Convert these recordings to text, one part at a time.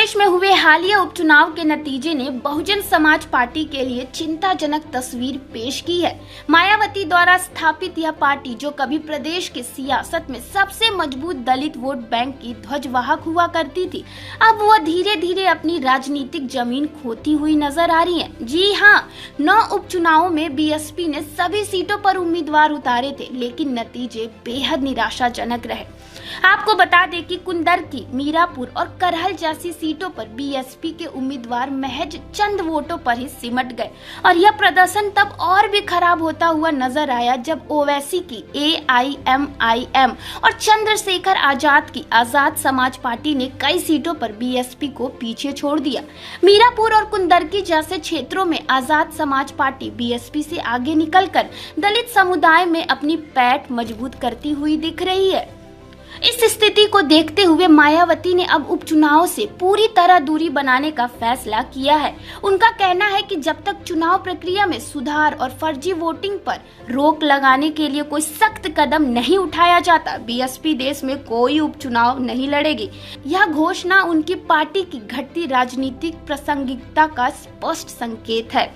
प्रदेश में हुए हालिया उपचुनाव के नतीजे ने बहुजन समाज पार्टी के लिए चिंताजनक तस्वीर पेश की है। मायावती द्वारा स्थापित यह पार्टी, जो कभी प्रदेश की सियासत में सबसे मजबूत दलित वोट बैंक की ध्वजवाहक हुआ करती थी, अब वह धीरे धीरे अपनी राजनीतिक जमीन खोती हुई नजर आ रही है। जी हाँ, 9 उपचुनावों में बीएसपी ने सभी सीटों पर उम्मीदवार उतारे थे, लेकिन नतीजे बेहद निराशाजनक रहे। आपको बता दें कि कुंदरकी, मीरापुर और करहल जैसी सीटों पर बीएसपी के उम्मीदवार महज चंद वोटों पर ही सिमट गए और यह प्रदर्शन तब और भी खराब होता हुआ नजर आया जब ओवैसी की एआईएमआईएम और चंद्रशेखर आजाद की आजाद समाज पार्टी ने कई सीटों पर बीएसपी को पीछे छोड़ दिया। मीरापुर और कुंदरकी जैसे क्षेत्रों में आजाद समाज पार्टी बीएसपी से आगे निकलकर दलित समुदाय में अपनी पैठ मजबूत करती हुई दिख रही है। इस स्थिति को देखते हुए मायावती ने अब उपचुनाव से पूरी तरह दूरी बनाने का फैसला किया है। उनका कहना है कि जब तक चुनाव प्रक्रिया में सुधार और फर्जी वोटिंग पर रोक लगाने के लिए कोई सख्त कदम नहीं उठाया जाता, बीएसपी देश में कोई उपचुनाव नहीं लड़ेगी। यह घोषणा उनकी पार्टी की घटती राजनीतिक प्रासंगिकता का स्पष्ट संकेत है।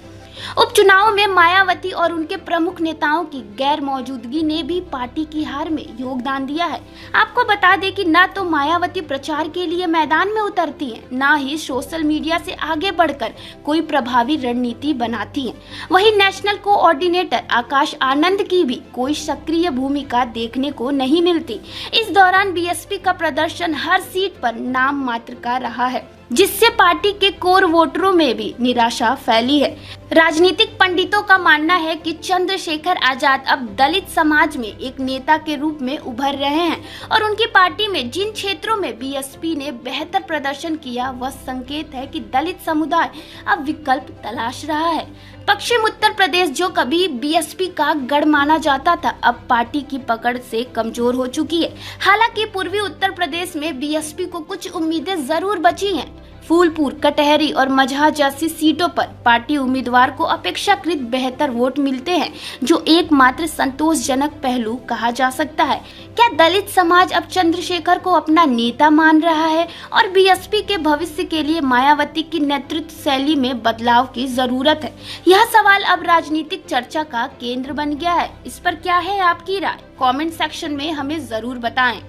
उपचुनाव में मायावती और उनके प्रमुख नेताओं की गैर मौजूदगी ने भी पार्टी की हार में योगदान दिया है। आपको बता दें कि न तो मायावती प्रचार के लिए मैदान में उतरती हैं, न ही सोशल मीडिया से आगे बढ़कर कोई प्रभावी रणनीति बनाती हैं। वहीं नेशनल कोऑर्डिनेटर आकाश आनंद की भी कोई सक्रिय भूमिका देखने को नहीं मिलती। इस दौरान बीएसपी का प्रदर्शन हर सीट पर नाम मात्र का रहा है, जिससे पार्टी के कोर वोटरों में भी निराशा फैली है। राजनीतिक पंडितों का मानना है कि चंद्रशेखर आजाद अब दलित समाज में एक नेता के रूप में उभर रहे हैं और उनकी पार्टी में जिन क्षेत्रों में बीएसपी ने बेहतर प्रदर्शन किया, वह संकेत है कि दलित समुदाय अब विकल्प तलाश रहा है। पश्चिम उत्तर प्रदेश, जो कभी बीएसपी का गढ़ माना जाता था, अब पार्टी की पकड़ से कमजोर हो चुकी है। हालांकि पूर्वी उत्तर प्रदेश में बीएसपी को कुछ उम्मीदें जरूर बची हैं। फूलपुर, कटहरी और मजहा जैसी सीटों पर पार्टी उम्मीदवार को अपेक्षाकृत बेहतर वोट मिलते हैं, जो एकमात्र संतोषजनक पहलू कहा जा सकता है। क्या दलित समाज अब चंद्रशेखर को अपना नेता मान रहा है और बीएसपी के भविष्य के लिए मायावती की नेतृत्व शैली में बदलाव की जरूरत है? यह सवाल अब राजनीतिक चर्चा का केंद्र बन गया है। इस पर क्या है आपकी राय? कमेंट सेक्शन में हमें जरूर बताएं।